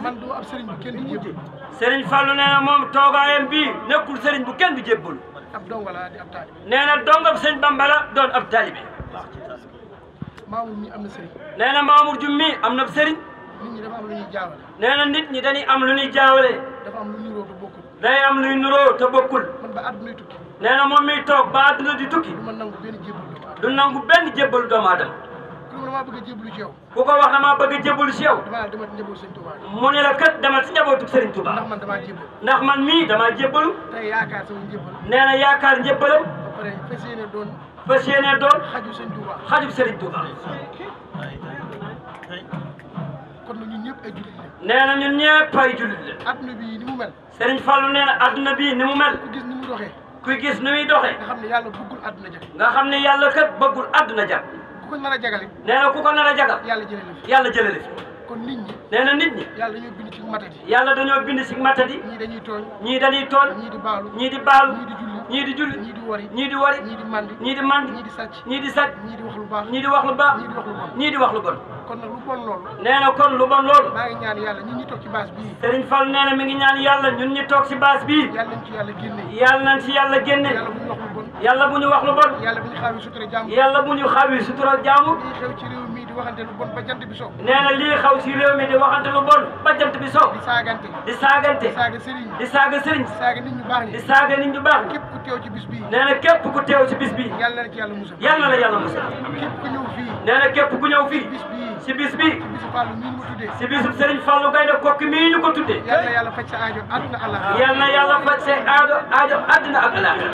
man du ab sëriñ bu kenn di jébbal. Serigne Fallou nee na moom toogaayam bii nekkul Serigne bu kenn du jébbalu. ab donga la di ab taalibe. nee na dongab sëñ Bamba la doon ab taalibe. Mamour mi am na sëriñ. nee na Mamour Dioum mi am na sëriñ. nit ñi dafa am lu ñuy jaawale. nee na nit ñi dañuy am lu ñuy jaawale. dafa am lu niroo te bokkul. day am luy nuroo te bokkul. man ba àdduna tukki. nee na moom miy toog ba àdduna di tukki. du ma nangu benn jébbalu doomu aadama. du nangu benn jébbalu doomu aadama. ku ne damaa bëgg a jébbalu ci yow. ku ko wax damaa bëgg a jébbalu ci yow. damaa demal ci njabootu sëñ Touba. mu ne la kat demal ci njabootu Serigne Touba. ndax man damaa jébbalu. ndax man mii damaa jébbalu. tey yaakaar sama njébbal. nee na yaakaar njébbalam. ba pare fas yéene doon. fas yéene doon. xaju sëñ Touba. xajub Serigne Touba. kon nag ñun ñëpp ay jullit la. nee na ñun ñëpp ay jullit la. adduna bii ni mu mel. Serigne Fallou nee na adduna bii ni mu mel. ku gis ni mu doxee. kuy gis ni muy doxee. nga xam ne yàlla bëggul adduna jag. nga xam ne yàlla kat bëggul adduna jag. ku ko nar a jagale. nee na ku ko nar a jagal. yàlla jëlee la fi. yàlla jëlee la fi. kon nit ñi. nee na nit ñi. yàlla dañoo bind ci matadi. yàlla dañoo bind si matadi. ñii dañuy tooñ. ñii dañuy tooñ. ñii di baalu. ñii di baalu. ñii di julli. ñii di julli. ñii di wari. ñii di wari. ñii di mandi. ñii di mandi. ñii di sàcc. ñii di sàcc. ñii di wax lu baax. ñii di wax lu baax. ñii di wax lu bon. ñii di wax lu bon. kon nag lu bon loolu. nee na kon lu bon loolu. maa ngi ñaan yàlla ñun ñi toog ci baas bii. Serigne Fall nee na mi ngi ñaan yàlla ñun ñi toog si baas bii. yàlla nañ ci yàlla génne. yàlla nañ si yàlla génne. yàlla bu ñu wax lu bon. yàlla bu ñu wax lu bon. yàlla bu ñu xaawi sutura jàmm. yàlla bu ñu xawi sutura jaamu. lii xew ci réew mi di waxante lu bon ba jant bi so. nee na lii xaw si réew mi di waxante lu bon ba jant bi so. di saagante. di saagante. di saaga sëriñ. di saaga sëriñ. di saaga nit ñu baax di ñi. saaga nit ñu baax ñi. képp ku teew ci bis bii. nee na képp ku teew si bis bii. yàlla na ci yàlla musal. yàlla na la yàlla musal. képp ku ñëw fii. nee na képp ku ñëw fii. bis bii. si bis bii. bisu Fallou mii mu tuddee. si bisu Serigne Fallou Gaynde Kokki mii ñu ko tuddee. yàlla na yàlla faj sa aajo àdduna Allah. yàlla na yàlla faj say aajo àddina ak alaaxira.